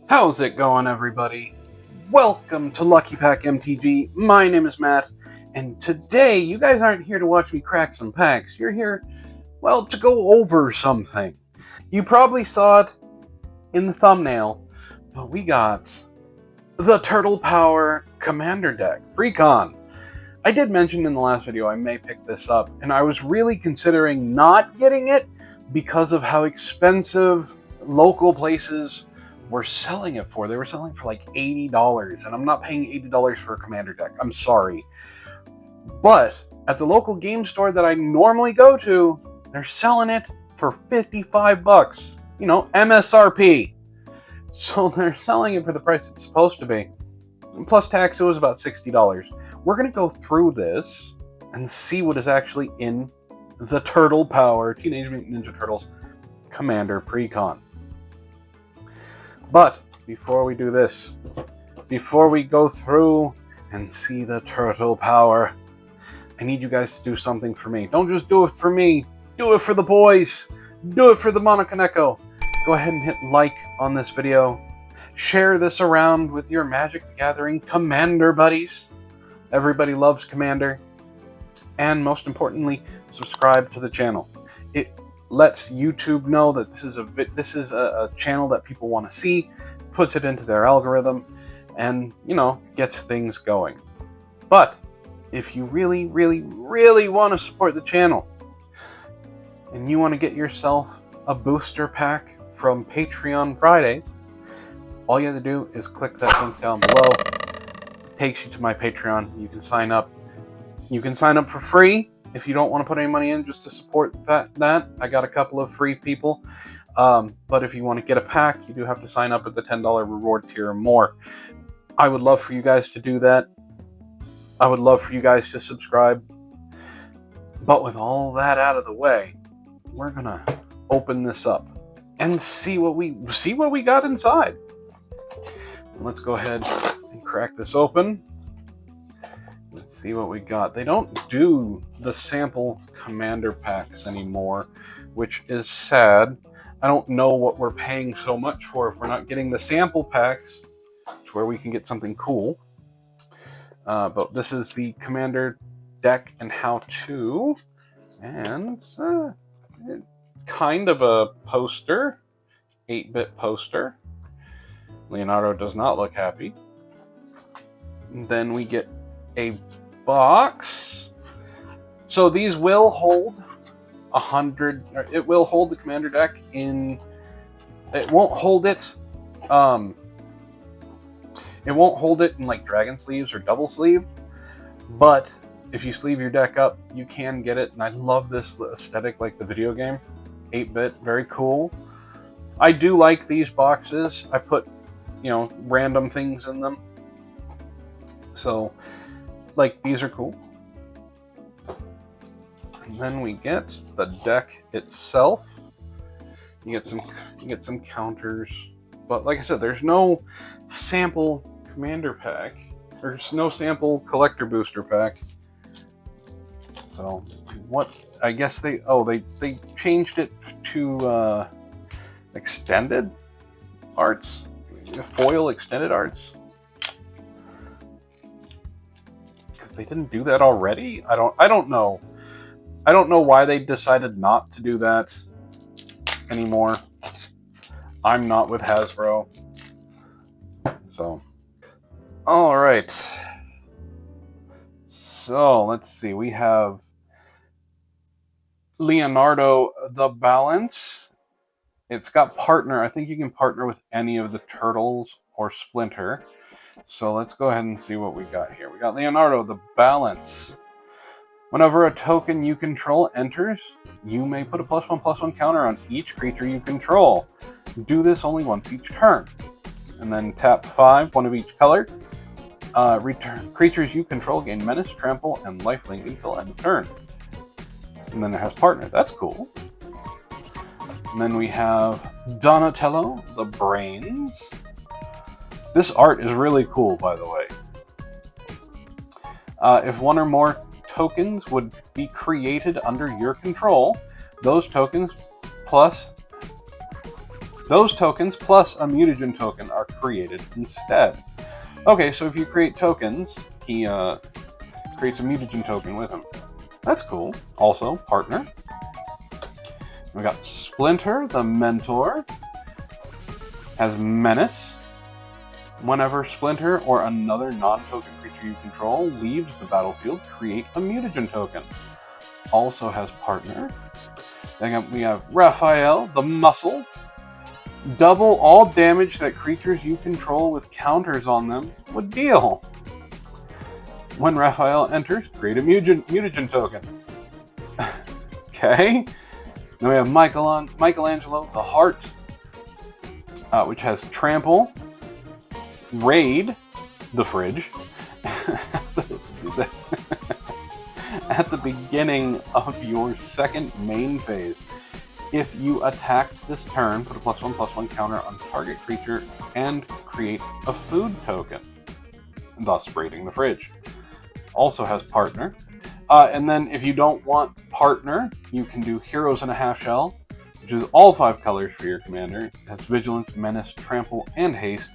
How's it going, everybody? Welcome to Lucky Pack MTG. My name is Matt, and today you guys aren't here to watch me crack some packs. You're here, well, to go over something. You probably saw it in the thumbnail, but we got the Turtle Power Commander deck, Precon. I did mention in the last video I may pick this up, and I was really considering not getting it because of how expensive local places were selling it for. They were selling for like $80, and I'm not paying $80 for a Commander deck. I'm sorry. But at the local game store that I normally go to, they're selling it for 55 bucks. You know, MSRP. So they're selling it for the price it's supposed to be. And plus tax, it was about $60. We're going to go through this and see what is actually in the Turtle Power Teenage Mutant Ninja Turtles Commander Precon. But before we do this, before we go through and see the Turtle Power, I need you guys to do something for me. Don't just do it for me. Do it for the boys. Do it for the Monokaneko. Go ahead and hit like on this video. Share this around with your Magic the Gathering Commander buddies. Everybody loves Commander. And most importantly, subscribe to the channel. It lets YouTube know that this is a channel that people want to see, puts it into their algorithm, and, you know, gets things going. But if you really, really, really want to support the channel, and you want to get yourself a booster pack from Patreon Friday, all you have to do is click that link down below. It takes you to my Patreon. You can sign up. You can sign up for free if you don't want to put any money in, just to support that. I got a couple of free people. But if you want to get a pack, you do have to sign up at the $10 reward tier or more. I would love for you guys to do that. I would love for you guys to subscribe. But with all that out of the way, we're gonna open this up and see what we got inside. Let's go ahead and crack this open. Let's see what we got. They don't do the sample Commander packs anymore, which is sad. I don't know what we're paying so much for if we're not getting the sample packs to where we can get something cool. But this is the Commander deck and how-to, and kind of a poster, 8-bit poster. Leonardo does not look happy. And then we get a box. So these will hold 100. It will hold the Commander deck in. It won't hold it. It won't hold it in like dragon sleeves or double sleeve. But if you sleeve your deck up, you can get it. And I love this aesthetic, like the video game. 8-bit, very cool. I do like these boxes. I put, you know, random things in them. So, like, these are cool. And then we get the deck itself. You get some counters. But like I said, there's no sample Commander pack. There's no sample collector booster pack. So what, I guess they changed it to extended arts, foil extended arts. Because they didn't do that already. I don't know. I don't know why they decided not to do that anymore. I'm not with Hasbro. So, all right. So let's see. We have Leonardo the Balance. It's got partner. I think you can partner with any of the Turtles or Splinter. So let's go ahead and see what we got here. We got Leonardo the Balance. Whenever a token you control enters, you may put a +1/+1 counter on each creature you control. Do this only once each turn. And then tap 5, one of each color. Return creatures you control gain menace, trample, and lifelink until end of turn. And then it has partner. That's cool. And then we have Donatello the Brains. This art is really cool, by the way. If one or more tokens would be created under your control, those tokens plus Those tokens plus a mutagen token are created instead. Okay, so if you create tokens, he creates a mutagen token with him. That's cool. Also, partner. We got Splinter, the mentor, has Menace. Whenever Splinter or another non-token creature you control leaves the battlefield, create a mutagen token. Also has partner. Then we have Raphael, the muscle. Double all damage that creatures you control with counters on them would deal. When Raphael enters, create a mutagen token. Okay. Then we have Michelangelo, the heart, which has trample. Raid the fridge. At the beginning of your second main phase, if you attack this turn, put a +1/+1 counter on target creature and create a food token, thus raiding the fridge. Also has partner. And then if you don't want partner, you can do Heroes in a Half Shell, which is all 5 colors for your commander. It has Vigilance, Menace, Trample, and Haste.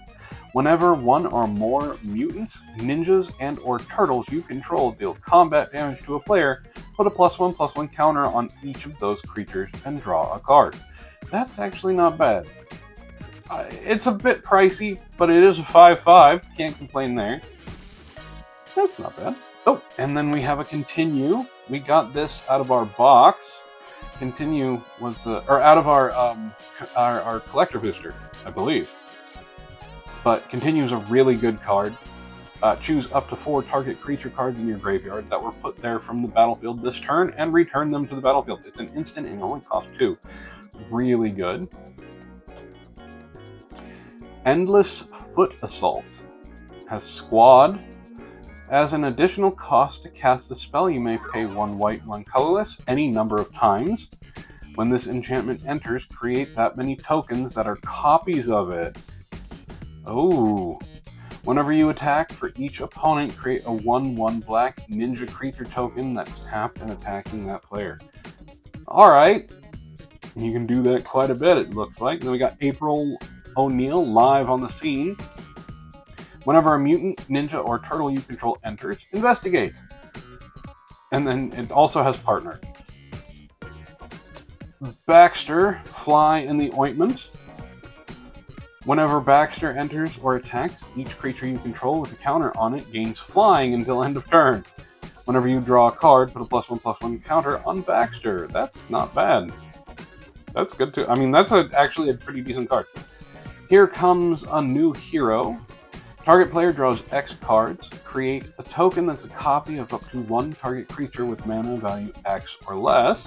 Whenever one or more mutants, ninjas, and or turtles you control deal combat damage to a player, put a +1/+1 counter on each of those creatures and draw a card. That's actually not bad. It's a bit pricey, but it is a 5/5. Can't complain there. That's not bad. Oh, and then we have a Continue. We got this out of our box. Continue was out of our collector booster, I believe. But Continue is a really good card. Choose up to 4 target creature cards in your graveyard that were put there from the battlefield this turn and return them to the battlefield. It's an instant and only costs 2. Really good. Endless Foot Assault has Squad. As an additional cost to cast the spell, you may pay 1 white, 1 colorless, any number of times. When this enchantment enters, create that many tokens that are copies of it. Oh. Whenever you attack, for each opponent, create a 1/1 black ninja creature token that's tapped and attacking that player. Alright. You can do that quite a bit, it looks like. Then we got April O'Neil live on the scene. Whenever a mutant, ninja, or turtle you control enters, investigate. And then it also has partner. Baxter, Fly in the Ointment. Whenever Baxter enters or attacks, each creature you control with a counter on it gains flying until end of turn. Whenever you draw a card, put a +1/+1 counter on Baxter. That's not bad. That's good too. I mean, that's actually a pretty decent card. Here comes a new hero. Target player draws X cards. Create a token that's a copy of up to 1 target creature with mana value X or less.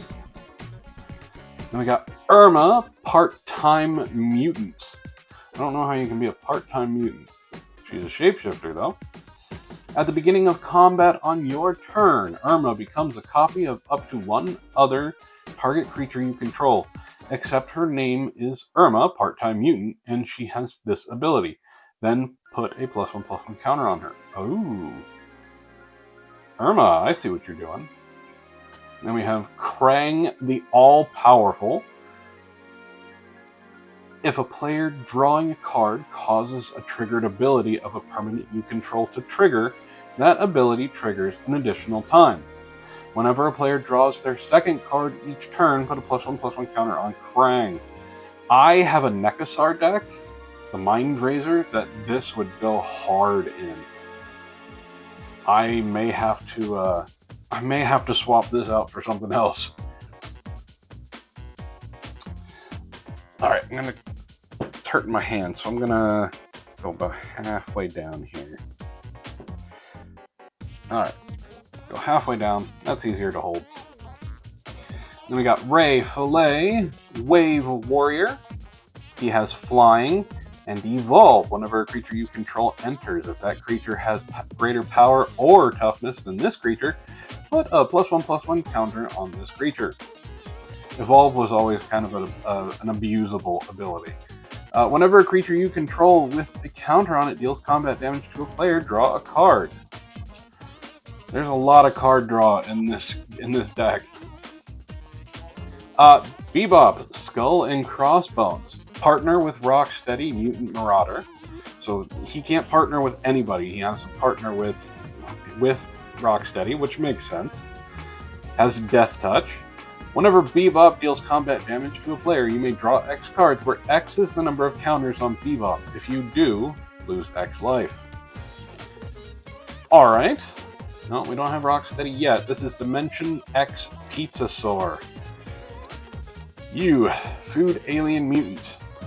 Then we got Irma, part-time mutant. I don't know how you can be a part-time mutant. She's a shapeshifter, though. At the beginning of combat on your turn, Irma becomes a copy of up to 1 other target creature you control, except her name is Irma, part-time mutant, and she has this ability. Then put a +1/+1 counter on her. Oh. Irma, I see what you're doing. Then we have Krang the All-Powerful. If a player drawing a card causes a triggered ability of a permanent you control to trigger, that ability triggers an additional time. Whenever a player draws their second card each turn, put a +1/+1 counter on Krang. I have a Nekasar deck, the Mind Razor, that this would go hard in. I may have to swap this out for something else. Alright, I'm gonna hurt my hand, so I'm gonna go about halfway down here. Alright, go halfway down. That's easier to hold. Then we got Ray Fillet, Wave Warrior. He has Flying and Evolve. Whenever a creature you control enters, if that creature has greater power or toughness than this creature, put a +1/+1 counter on this creature. Evolve was always kind of an abusable ability. Whenever a creature you control with a counter on it deals combat damage to a player, draw a card. There's a lot of card draw in this deck. Bebop, Skull and Crossbones. partner with Rocksteady, Mutant Marauder. So he can't partner with anybody. He has to partner with Rocksteady, which makes sense. Has Death Touch. Whenever Bebop deals combat damage to a player, you may draw X cards, where X is the number of counters on Bebop. If you do, lose X life. Alright. No, we don't have Rocksteady yet. This is Dimension X Pizzasaur. You, Food Alien Mutant.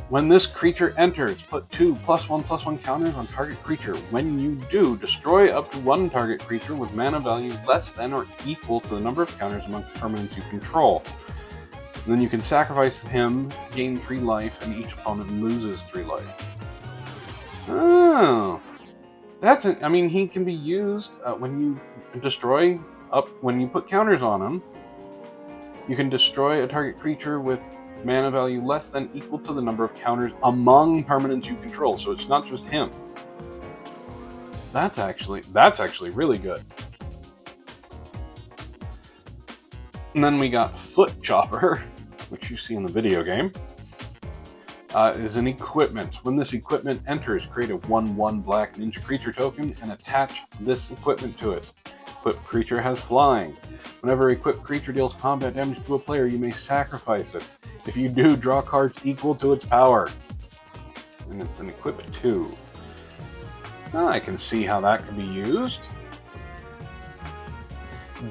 When this creature enters, put 2 +1/+1 counters on target creature. When you do, destroy up to 1 target creature with mana value less than or equal to the number of counters among permanents you control. And then you can sacrifice him, gain 3 life, and each opponent loses 3 life. Oh, I mean, he can be used when you destroy when you put counters on him. You can destroy a target creature with mana value less than equal to the number of counters among permanents you control. So it's not just him. That's actually really good. And then we got Foot Chopper, which you see in the video game. Is an equipment. When this equipment enters, create a 1/1 black ninja creature token and attach this equipment to it. Equipped creature has flying. Whenever equipped creature deals combat damage to a player, you may sacrifice it. If you do, draw cards equal to its power. And it's an equipment too. I can see how that could be used.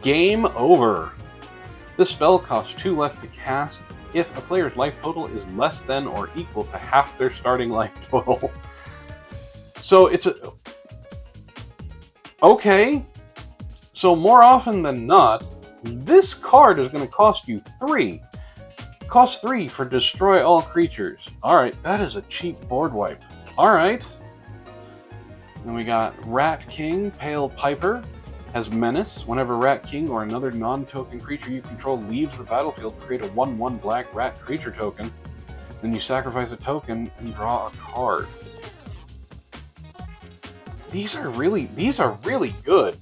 Game Over. This spell costs 2 less to cast if a player's life total is less than or equal to half their starting life total. So it's okay. So more often than not, this card is going to cost you 3. Cost 3 for destroy all creatures. Alright, that is a cheap board wipe. Alright. Then we got Rat King, Pale Piper. Has Menace. Whenever Rat King or another non-token creature you control leaves the battlefield, create a 1/1 black rat creature token. Then you sacrifice a token and draw a card. These are really good.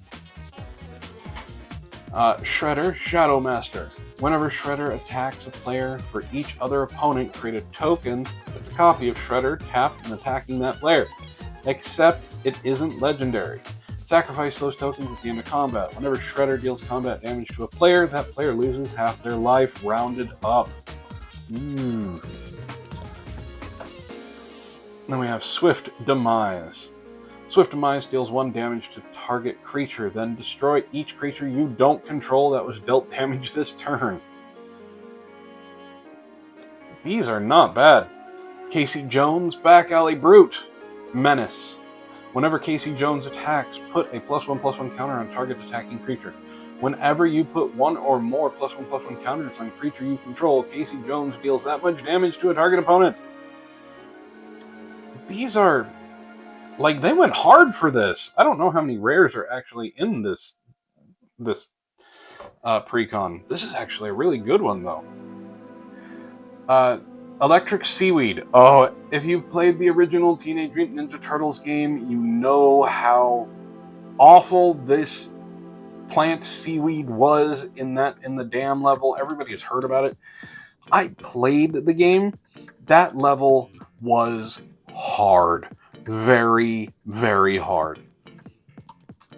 Shredder, Shadow Master. Whenever Shredder attacks a player, for each other opponent, create a token that's a copy of Shredder tapped and attacking that player. Except it isn't legendary. Sacrifice those tokens at the end of combat. Whenever Shredder deals combat damage to a player, that player loses half their life, rounded up. Then we have Swift Demise. Swift Demise deals 1 damage to target creature, then destroy each creature you don't control that was dealt damage this turn. These are not bad. Casey Jones, Back Alley Brute. Menace. Whenever Casey Jones attacks, put a +1/+1 counter on target attacking creature. Whenever you put 1 or more +1/+1 counters on creature you control, Casey Jones deals that much damage to a target opponent. These are... like, they went hard for this. I don't know how many rares are actually in this Precon. This is actually a really good one, though. Electric Seaweed. Oh, if you've played the original Teenage Mutant Ninja Turtles game, you know how awful this plant seaweed was in the dam level. Everybody has heard about it. I played the game. That level was hard. Very, very hard.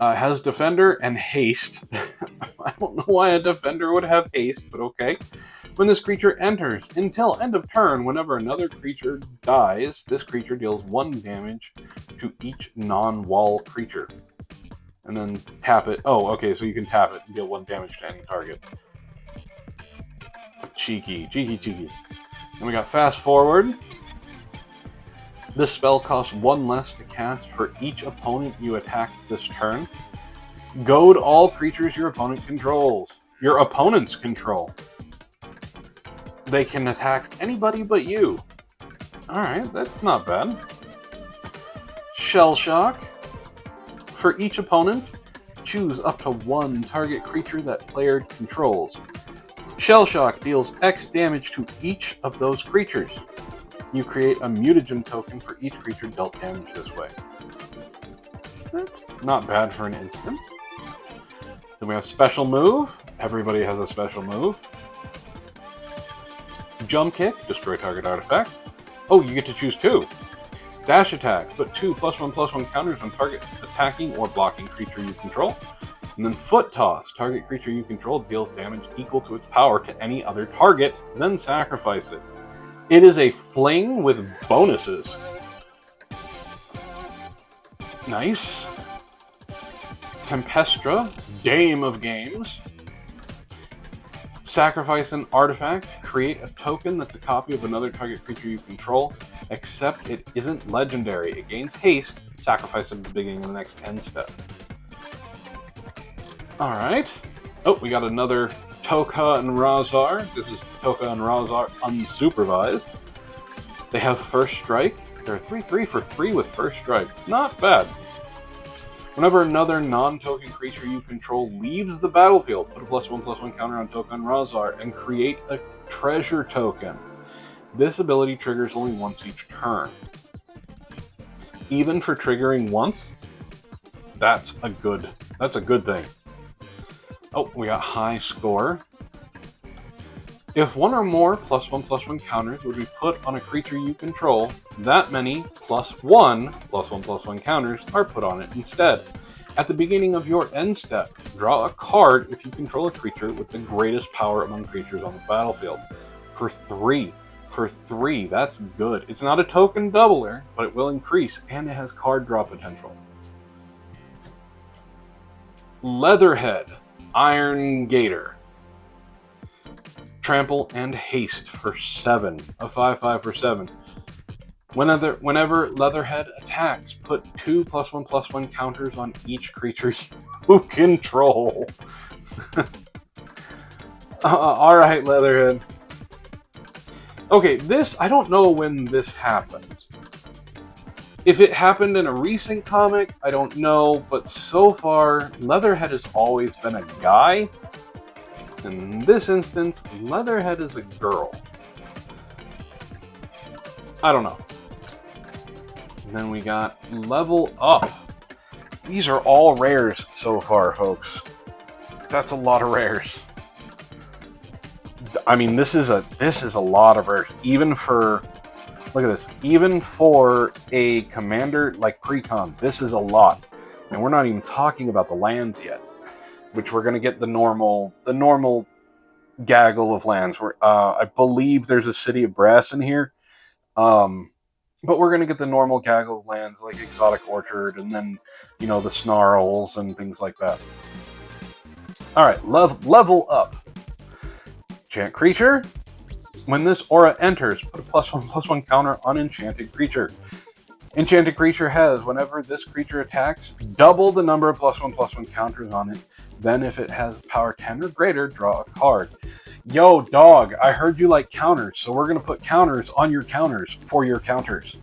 Has Defender and Haste. I don't know why a Defender would have Haste, but okay. When this creature enters, until end of turn, whenever another creature dies, this creature deals 1 damage to each non-wall creature. And then tap it. Oh, okay, so you can tap it and deal 1 damage to any target. Cheeky. Then we got Fast Forward. This spell costs 1 less to cast for each opponent you attack this turn. Goad all creatures your opponent controls. Your opponents control. They can attack anybody but you. Alright, that's not bad. Shell Shock. For each opponent, choose up to 1 target creature that player controls. Shell Shock deals X damage to each of those creatures. You create a mutagen token for each creature dealt damage this way. That's not bad for an instant. Then we have Special Move. Everybody has a special move. Jump Kick, destroy target artifact. Oh, you get to choose 2. Dash attack. Put 2 +1/+1 counters on target attacking or blocking creature you control. And then foot toss. Target creature you control deals damage equal to its power to any other target, then sacrifice it. It is a fling with bonuses. Nice. Tempestra, Dame of Games. Sacrifice an artifact. Create a token that's a copy of another target creature you control, except it isn't legendary. It gains haste. Sacrifice it at the beginning of the next end step. Alright. Oh, we got another Toka and Razar. This is Toka and Razar unsupervised. They have First Strike. They're 3/3 for 3 with First Strike. Not bad. Whenever another non-token creature you control leaves the battlefield, put a +1/+1 counter on Toka and Razar and create a treasure token. This ability triggers only once each turn. Even for triggering once, that's a good thing. Oh, we got high score. If one or more +1/+1 counters would be put on a creature you control, that many +1/+1 counters are put on it instead. At the beginning of your end step, draw a card if you control a creature with the greatest power among creatures on the battlefield. For 3. For 3, that's good. It's not a token doubler, but it will increase, and it has card draw potential. Leatherhead, Iron Gator. Trample and haste for 7. A 5/5 for 7. Whenever Leatherhead attacks, put 2 +1/+1 counters on each creature you control. Alright, Leatherhead. Okay, this, I don't know when this happened. If it happened in a recent comic, I don't know, but so far, Leatherhead has always been a guy. In this instance, Leatherhead is a girl. I don't know. And then we got Level Up. These are all rares so far, folks. That's a lot of rares. I mean, this is a lot of rares. Even for, look at this. Even for a commander like Precon, this is a lot. And we're not even talking about the lands yet, which we're going to get the normal gaggle of lands. I believe there's a City of Brass in here, but we're going to get the normal gaggle of lands like Exotic Orchard, and then the Snarls and things like that. All right, level up. Enchant creature. When this aura enters, put a +1/+1 counter on enchanted creature. Enchanted creature has, whenever this creature attacks, double the number of +1/+1 counters on it. Then if it has power 10 or greater, draw a card. Yo, dog, I heard you like counters, so we're going to put counters on your counters for your counters.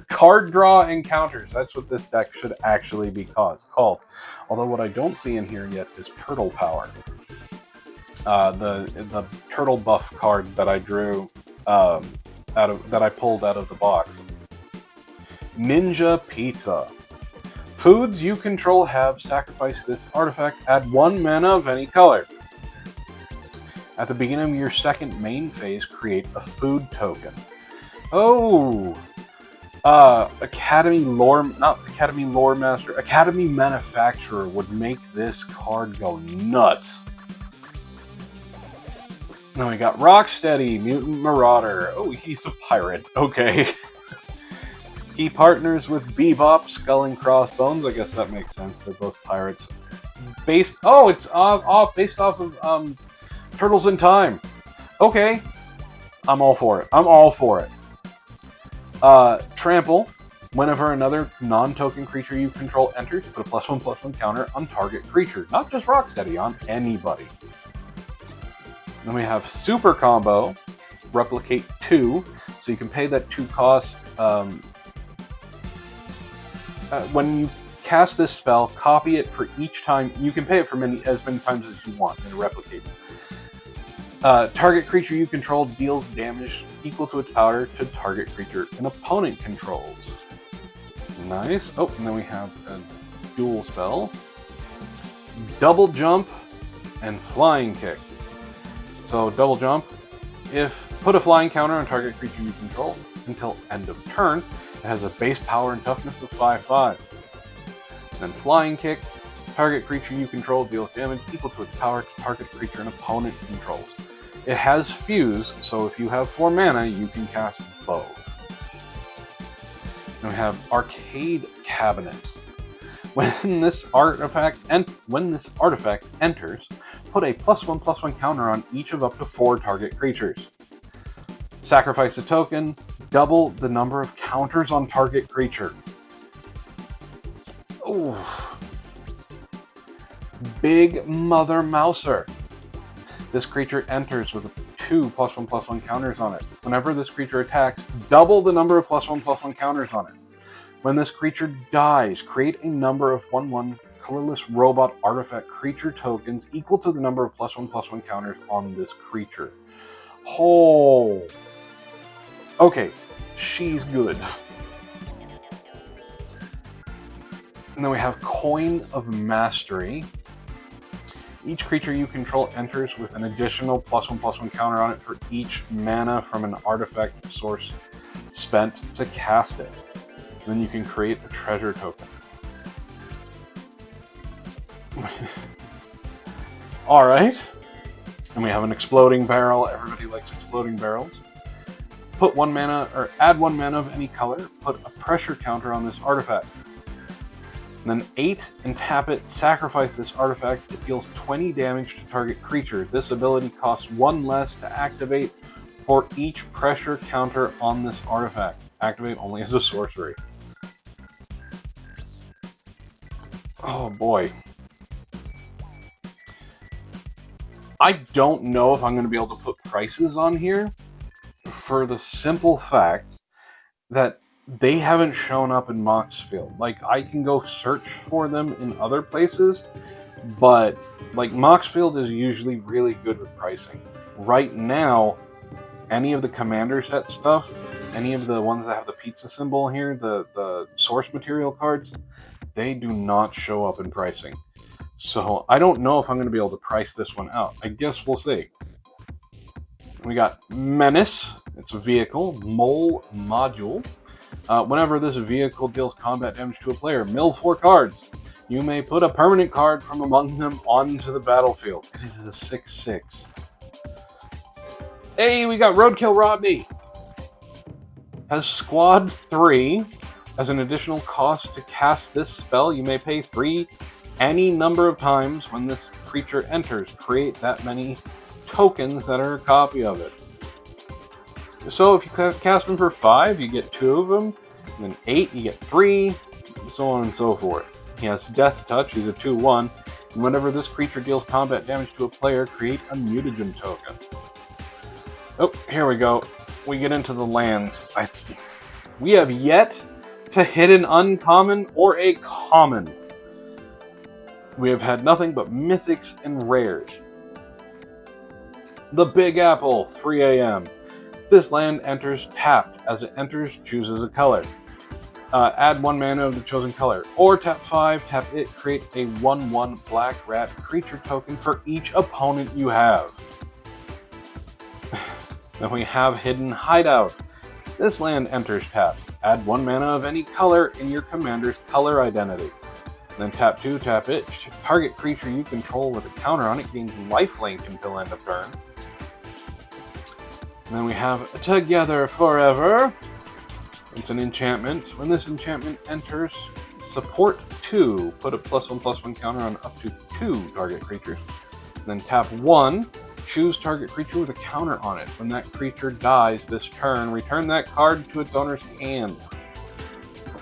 Card draw and counters. That's what this deck should actually be called. Although what I don't see in here yet is Turtle Power. The turtle buff card that I drew that I pulled out of the box. Ninja Pizza. Foods you control have sacrifice this artifact. Add 1 mana of any color. At the beginning of your second main phase, create a food token. Oh! Academy Manufacturer would make this card go nuts. Now we got Rocksteady, Mutant Marauder. Oh, he's a pirate. Okay. He partners with Bebop, Skull and Crossbones. I guess that makes sense. They're both pirates. Based off of Turtles in Time. Okay. I'm all for it. Trample. Whenever another non-token creature you control enters, put a +1/+1 counter on target creature. Not just Rocksteady, on anybody. Then we have Super Combo. Replicate 2. So you can pay that 2 cost. When you cast this spell, copy it for each time. You can pay it for as many times as you want, and it replicates. Target creature you control deals damage equal to its power to target creature an opponent controls. Nice. Oh, and then we have a dual spell. Double Jump and Flying Kick. So double jump. If Put a flying counter on target creature you control until end of turn. It has a base power and toughness of 5/5. Then flying kick. Target creature you control deals damage equal to its power to target creature an opponent controls. It has fuse, so if you have 4 mana, you can cast both. Then we have Arcade Cabinet. When this artifact enters, put a +1/+1 counter on each of up to 4 target creatures. Sacrifice a token, double the number of counters on target creature. Ooh. Big Mother Mouser. This creature enters with 2 +1/+1 counters on it. Whenever this creature attacks, double the number of +1/+1 counters on it. When this creature dies, create a number of 1/1 colorless robot artifact creature tokens equal to the number of +1/+1 counters on this creature. Oh. Okay, she's good. And then we have Coin of Mastery. Each creature you control enters with an additional +1/+1 counter on it for each mana from an artifact source spent to cast it. And then you can create a treasure token. Alright. And we have an Exploding Barrel. Everybody likes exploding barrels. Put 1 mana, or add 1 mana of any color. Put a pressure counter on this artifact. And then 8 and tap it, sacrifice this artifact. It deals 20 damage to target creature. This ability costs 1 less to activate for each pressure counter on this artifact. Activate only as a sorcery. Oh boy. I don't know if I'm going to be able to put prices on here for the simple fact that they haven't shown up in Moxfield. Like, I can go search for them in other places, but like Moxfield is usually really good with pricing. Right now, any of the Commander set stuff, any of the ones that have the pizza symbol here, the source material cards, they do not show up in pricing. So I don't know if I'm going to be able to price this one out. I guess we'll see. We got Menace. It's a vehicle. Mole Module. Whenever this vehicle deals combat damage to a player, mill 4 cards. You may put a permanent card from among them onto the battlefield. And it is a 6/6. Hey, we got Roadkill Rodney. Has Squad 3. As an additional cost to cast this spell, you may pay 3 any number of times when this creature enters. Create that many tokens that are a copy of it. So if you cast them for 5, you get 2 of them. And then 8, you get 3. So on and so forth. He has Death Touch. He's a 2/1. And whenever this creature deals combat damage to a player, create a mutagen token. Oh, here we go. We get into the lands. We have yet to hit an uncommon or a common. We have had nothing but mythics and rares. The Big Apple, 3 AM. This land enters tapped. As it enters, chooses a color. Add 1 mana of the chosen color. Or tap 5, tap it, create a 1/1 black rat creature token for each opponent you have. Then we have Hidden Hideout. This land enters tapped. Add 1 mana of any color in your commander's color identity. Then tap 2, tap it. Target creature you control with a counter on it gains lifelink until end of turn. And then we have Together Forever. It's an enchantment. When this enchantment enters, support 2. Put a +1/+1 counter on up to 2 target creatures. And then tap 1. Choose target creature with a counter on it. When that creature dies this turn, return that card to its owner's hand.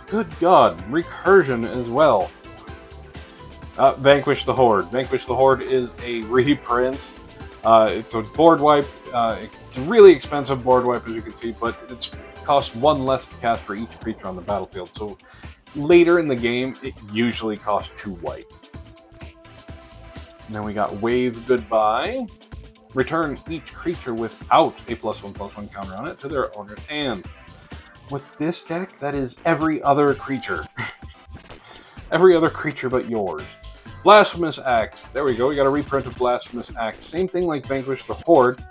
Good God, recursion as well. Vanquish the Horde. Vanquish the Horde is a reprint. It's a board wipe. It's a really expensive board wipe, as you can see, but it costs 1 less to cast for each creature on the battlefield. So later in the game, it usually costs 2 white. And then we got Wave Goodbye. Return each creature without a +1/+1 counter on it to their owner's hand. With this deck, that is every other creature. Every other creature but yours. Blasphemous Axe. There we go. We got a reprint of Blasphemous Axe. Same thing like Vanquish the Horde.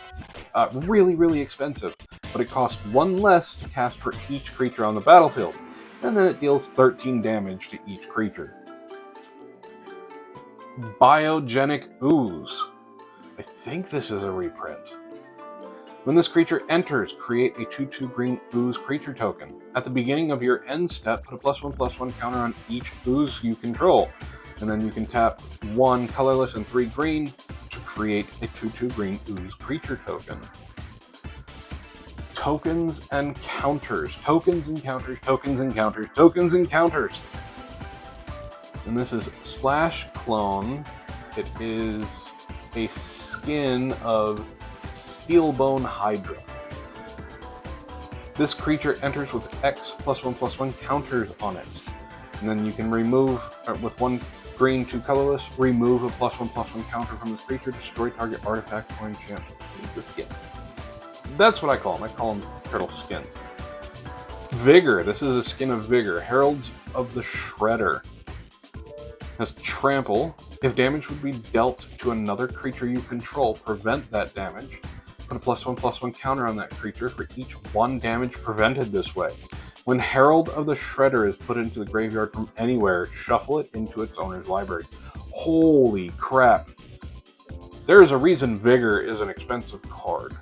really expensive, but it costs 1 less to cast for each creature on the battlefield, and then it deals 13 damage to each creature. Biogenic Ooze. I think this is a reprint. When this creature enters, create a 2/2 green ooze creature token. At the beginning of your end step, put a +1/+1 counter on each ooze you control. And then you can tap 1 colorless and 3 green to create a 2/2 green ooze creature token. Tokens and counters. Tokens and counters, tokens and counters, tokens and counters. And this is /clone. It is a skin of Steelbone Hydra. This creature enters with X +1/+1 counters on it. And then you can remove, with 1 green, 2 colorless, remove a +1/+1 counter from this creature, destroy target artifact or enchantment. It's a skin. That's what I call them. I call them turtle skins. Vigor. This is a skin of Vigor. Heralds of the Shredder. Has Trample. If damage would be dealt to another creature you control, prevent that damage. Put a +1/+1 counter on that creature for each 1 damage prevented this way. When Herald of the Shredder is put into the graveyard from anywhere, shuffle it into its owner's library. Holy crap. There is a reason Vigor is an expensive card.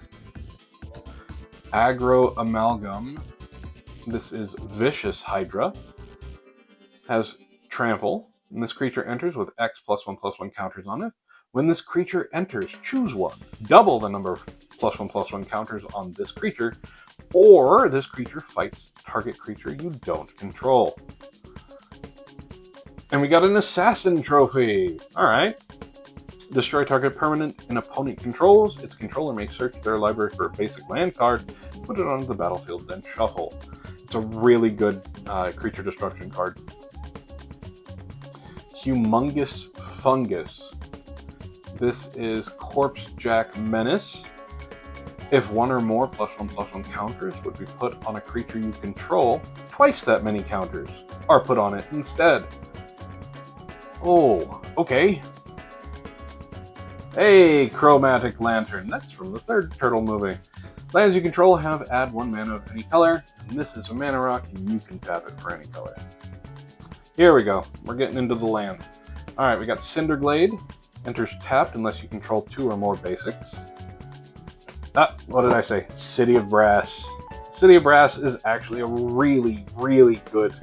Aggro Amalgam. This is Vicious Hydra. Has Trample. And this creature enters with X +1/+1 counters on it. When this creature enters, choose 1. Double the number of +1/+1 counters on this creature, or this creature fights target creature you don't control. And we got an Assassin Trophy! Alright. Destroy target permanent an opponent controls. Its controller may search their library for a basic land card, put it onto the battlefield, then shuffle. It's a really good creature destruction card. Humongous Fungus. This is Corpse Jack Menace. If 1 or more +1/+1 counters would be put on a creature you control, twice that many counters are put on it instead. Oh, okay. Hey, Chromatic Lantern. That's from the 3rd Turtle movie. Lands you control have add 1 mana of any color, and this is a mana rock, and you can tap it for any color. Here we go. We're getting into the lands. Alright, we got Cinderglade. Enters tapped unless you control 2 or more basics. What did I say? City of Brass. City of Brass is actually a really good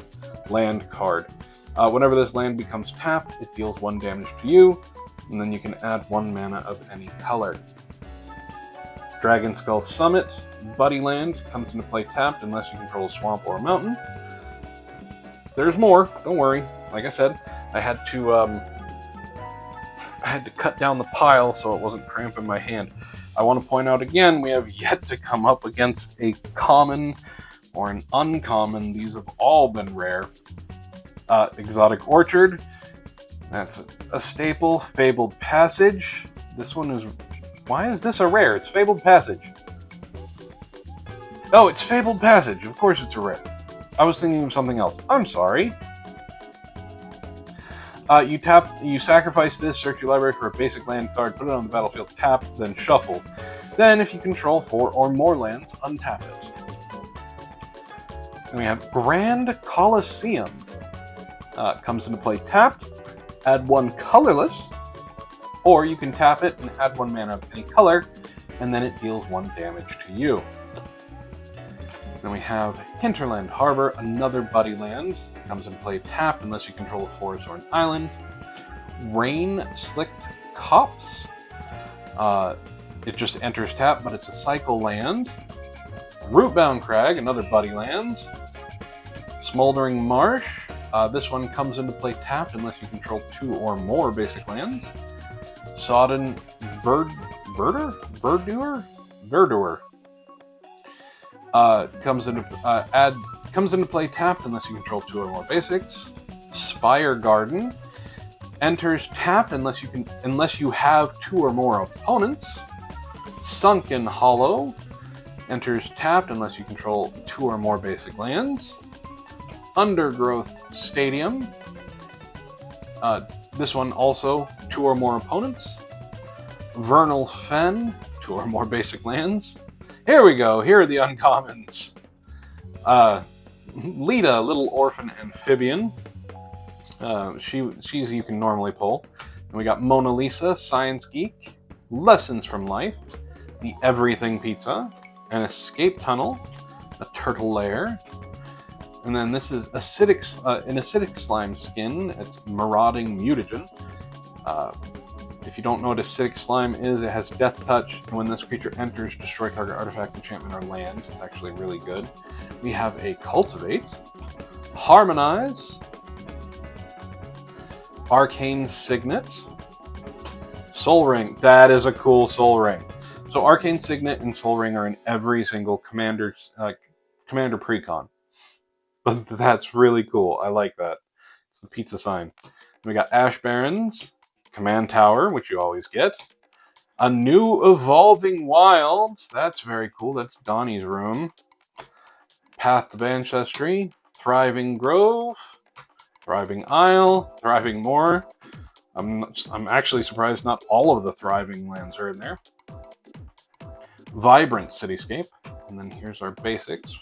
land card. Whenever this land becomes tapped, it deals 1 damage to you, and then you can add 1 mana of any color. Dragon Skull Summit. Buddy land comes into play tapped unless you control a swamp or a mountain. There's more, don't worry. Like I said, I had to cut down the pile so it wasn't cramping my hand. I want to point out again, we have yet to come up against a common or an uncommon. These have all been rare. Exotic Orchard. That's a staple. Fabled Passage. This one is... Why is this a rare? It's Fabled Passage. Oh, it's Fabled Passage. Of course it's a rare. I was thinking of something else. I'm sorry. You sacrifice this, search your library for a basic land card, put it on the battlefield, tap, then shuffle. Then, if you control 4 or more lands, untap it. Then we have Grand Colosseum. Comes into play tapped, add 1 colorless, or you can tap it and add 1 mana of any color, and then it deals 1 damage to you. Then we have Hinterland Harbor, another buddy land. Comes into play tapped unless you control a forest or an island. Rain Slicked Copse. It just enters tapped, but it's a cycle land. Rootbound Crag, another buddy land. Smoldering Marsh. This one comes into play tapped unless you control 2 or more basic lands. Sodden Verdure. Comes into play tapped unless you control 2 or more basics. Spire Garden enters tapped unless you have 2 or more opponents. Sunken Hollow enters tapped unless you control 2 or more basic lands. Undergrowth Stadium. This one also 2 or more opponents. Vernal Fen 2 or more basic lands. Here we go. Here are the uncommons. Lita, little orphan amphibian. She's you can normally pull. And we got Mona Lisa, science geek. Lessons from life. The everything pizza. An escape tunnel. A turtle lair. And then this is an acidic slime skin. It's marauding mutagen. If you don't know what acidic slime is, it has death touch, and when this creature enters, destroy target artifact, enchantment, or lands. It's actually really good. We have a cultivate, harmonize, arcane signet, soul ring. That is a cool soul ring. So arcane signet and soul ring are in every single Commander Precon. But that's really cool. I like that. It's the pizza sign. We got Ash Barrens, Command Tower, which you always get. A new Evolving Wilds. That's very cool. That's Donnie's room. Path of Ancestry, Thriving Grove, Thriving Isle, Thriving Moor. I'm actually surprised not all of the Thriving lands are in there. Vibrant Cityscape. And then here's our basics.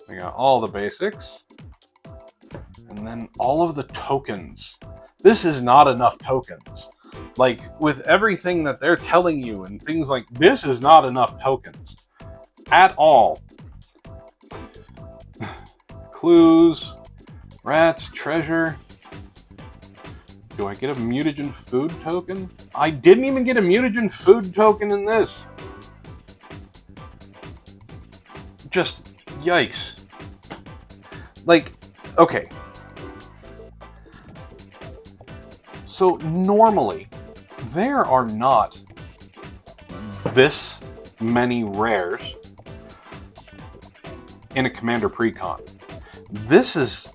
We got all the basics. And then all of the tokens. This is not enough tokens. Like, with everything that they're telling you and things like this is not enough tokens. At all. Clues. Rats. Treasure. Do I get a mutagen food token? I didn't even get a mutagen food token in this. Just yikes. Like, okay. So normally, there are not this many rares in a Commander Precon. This is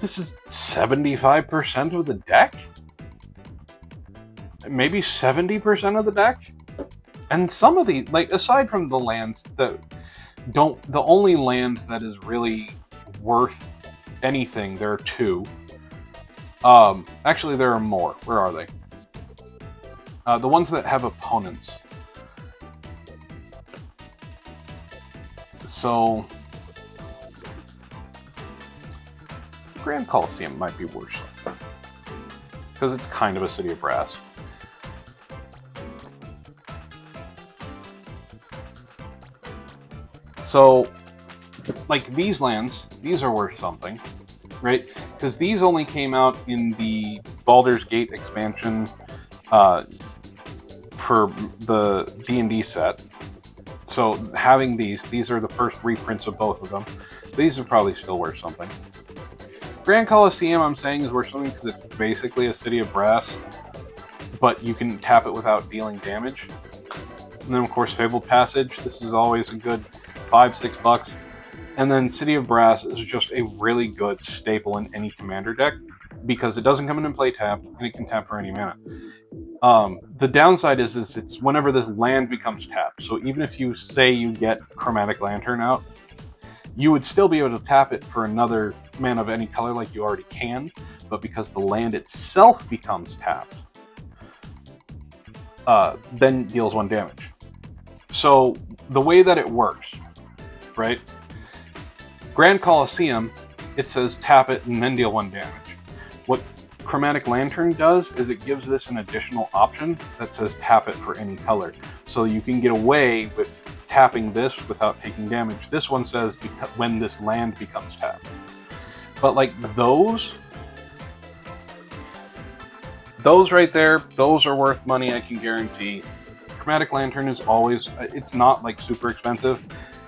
75% of the deck? Maybe 70% of the deck? And some of these, like, aside from the lands that don't, the only land that is really worth anything, there are 2. Actually, there are more. Where are they? The ones that have opponents. So, Grand Coliseum might be worse. Because it's kind of a city of brass. So, like, these lands, these are worth something, right? Because these only came out in the Baldur's Gate expansion for the D&D set. So having these are the first reprints of both of them. These are probably still worth something. Grand Coliseum, I'm saying, is worth something because it's basically a city of brass, but you can tap it without dealing damage. And then, of course, Fabled Passage. This is always a good $5-6. And then City of Brass is just a really good staple in any commander deck because it doesn't come in and play tapped, and it can tap for any mana. The downside is it's whenever this land becomes tapped. So even if you say you get Chromatic Lantern out, you would still be able to tap it for another mana of any color like you already can, but because the land itself becomes tapped, then deals 1 damage. So the way that it works, right? Grand Coliseum, it says tap it and then deal 1 damage. What Chromatic Lantern does is it gives this an additional option that says tap it for any color. So you can get away with tapping this without taking damage. This one says when this land becomes tapped. But like those right there, those are worth money, I can guarantee. Chromatic Lantern is always, it's not like super expensive.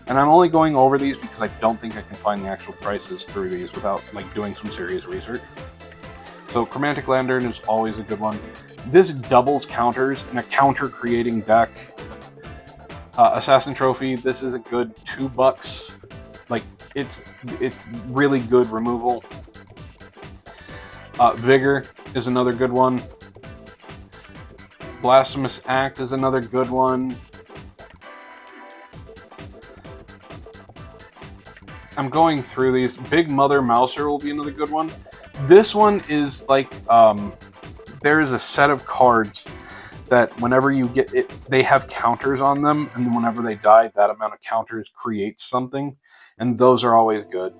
And I'm only going over these because I don't think I can find the actual prices through these without like doing some serious research. So Chromatic Lantern is always a good one. This doubles counters in a counter creating deck. Assassin Trophy, this is a good $2. Like it's really good removal. Vigor is another good one. Blasphemous Act is another good one. I'm going through these. Big Mother Mouser will be another good one. This one is like there is a set of cards that whenever you get it, they have counters on them, and whenever they die, that amount of counters creates something, and those are always good.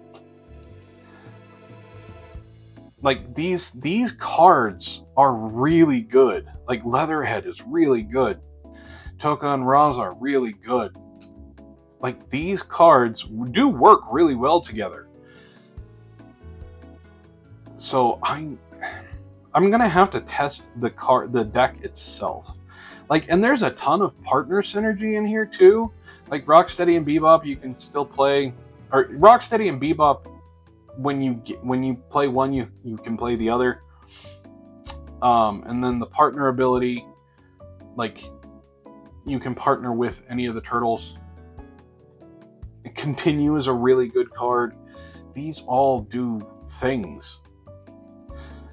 Like, these cards are really good. Like, Leatherhead is really good. Toka and Raza are really good. Like, these cards do work really well together. So I'm gonna have to test the deck itself. Like, and there's a ton of partner synergy in here too. Like Rocksteady and Bebop, you can still play, or Rocksteady and Bebop, when you play one, you can play the other. And then the partner ability, like, you can partner with any of the turtles. Continue is a really good card. These all do things.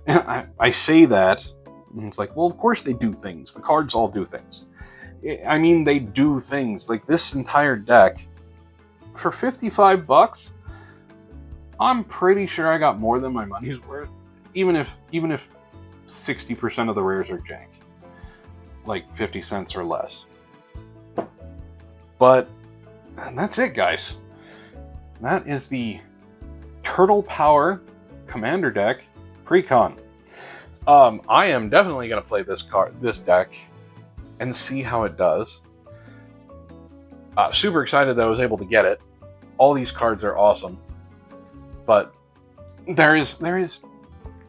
And I say that, and it's like, well, of course they do things. The cards all do things. I mean, they do things. Like, this entire deck, for $55, I'm pretty sure I got more than my money's worth, even if 60% of the rares are jank, like 50 cents or less. But that's it, guys. That is the Turtle Power Commander deck Precon. I am definitely going to play this deck and see how it does. Super excited that I was able to get it. All these cards are awesome. But there is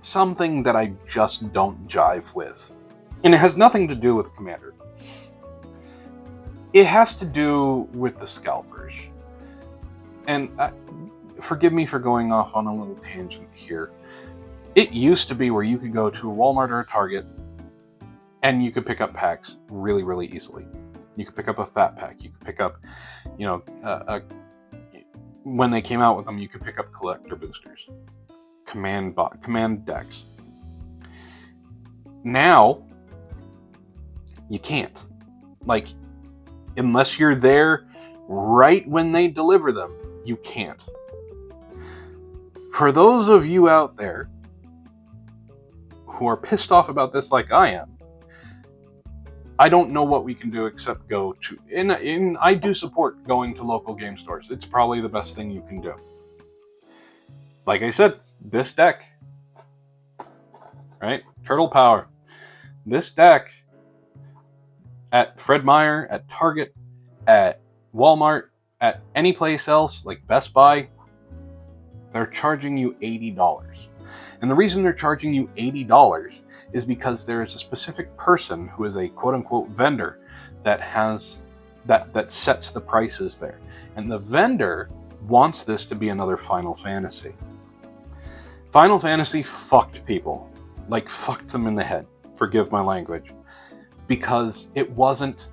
something that I just don't jive with. And it has nothing to do with Commander. It has to do with the scalpers. And forgive me for going off on a little tangent here. It used to be where you could go to a Walmart or a Target and you could pick up packs really, really easily. You could pick up a fat pack. You could pick up, when they came out with them, you could pick up collector boosters, command decks. Now, you can't. Like, unless you're there right when they deliver them, you can't. For those of you out there who are pissed off about this like I am, I don't know what we can do except go to... And I do support going to local game stores. It's probably the best thing you can do. Like I said, this deck, right? Turtle Power. This deck, at Fred Meyer, at Target, at Walmart, at any place else, like Best Buy, they're charging you $80. And the reason they're charging you $80 is because there is a specific person who is a quote-unquote vendor that sets the prices there. And the vendor wants this to be another Final Fantasy. Final Fantasy fucked people. Like, fucked them in the head. Forgive my language. Because it wasn't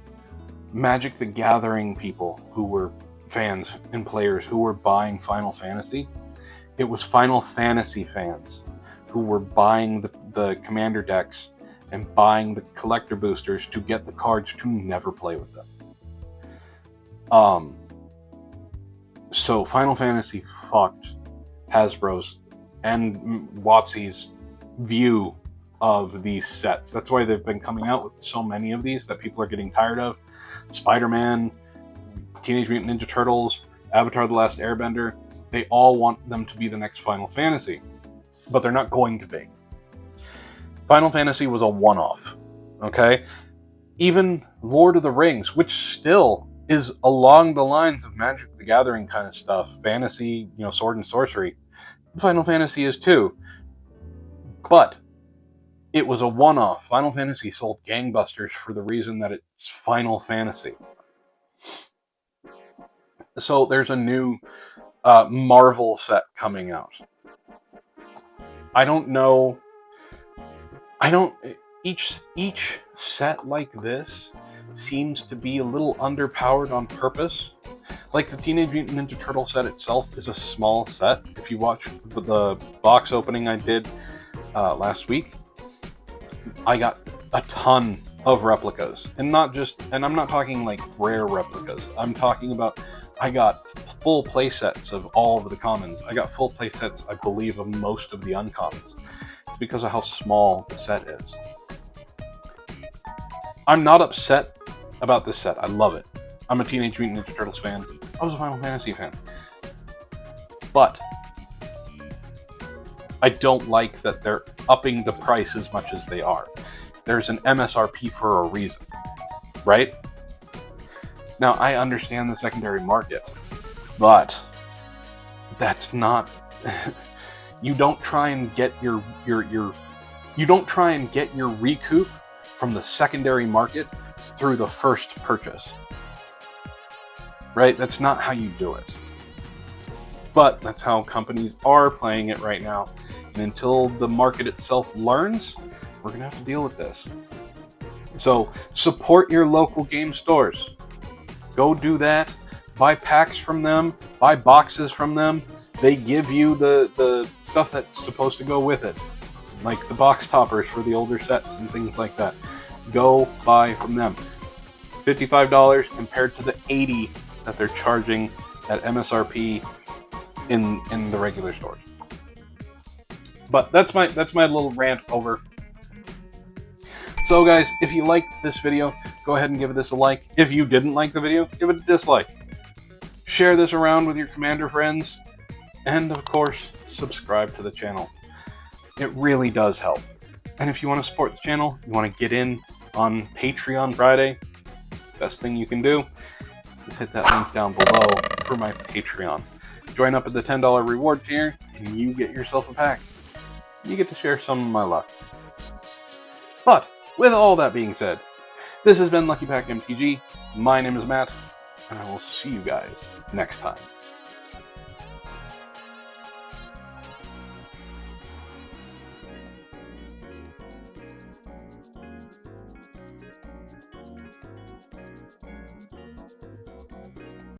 Magic the Gathering people who were fans and players who were buying Final Fantasy. It was Final Fantasy fans who were buying the commander decks and buying the collector boosters to get the cards to never play with them. So Final Fantasy fucked Hasbro's and WotC's view of these sets. That's why they've been coming out with so many of these that people are getting tired of. Spider-Man, Teenage Mutant Ninja Turtles, Avatar: The Last Airbender, they all want them to be the next Final Fantasy. But they're not going to be. Final Fantasy was a one-off, okay? Even Lord of the Rings, which still is along the lines of Magic the Gathering kind of stuff, fantasy, sword and sorcery, Final Fantasy is too. But it was a one-off. Final Fantasy sold gangbusters for the reason that it's Final Fantasy. So there's a new Marvel set coming out. I don't know. Each set like this seems to be a little underpowered on purpose. Like the Teenage Mutant Ninja Turtle set itself is a small set. If you watch the box opening I did last week, I got a ton of replicas, and I'm not talking like rare replicas. I'm talking about I got full play sets of all of the commons. I got full play sets, I believe, of most of the uncommons. It's because of how small the set is. I'm not upset about this set. I love it. I'm a Teenage Mutant Ninja Turtles fan. I was a Final Fantasy fan. But I don't like that they're upping the price as much as they are. There's an MSRP for a reason, right? Now, I understand the secondary market, but that's not... you don't try and get your recoup from the secondary market through the first purchase. Right? That's not how you do it. But that's how companies are playing it right now. And until the market itself learns, we're going to have to deal with this. So support your local game stores. Go do that. Buy packs from them. Buy boxes from them. They give you the stuff that's supposed to go with it. Like the box toppers for the older sets and things like that. Go buy from them. $55 compared to the $80 that they're charging at MSRP in the regular stores. But that's my little rant over. So guys, if you liked this video, go ahead and give this a like. If you didn't like the video, give it a dislike. Share this around with your Commander friends. And of course, subscribe to the channel. It really does help. And if you want to support the channel, you want to get in on Patreon Friday, best thing you can do is hit that link down below for my Patreon. Join up at the $10 reward tier, and you get yourself a pack. You get to share some of my luck. But, with all that being said, this has been Lucky Pack MTG. My name is Matt, and I will see you guys next time.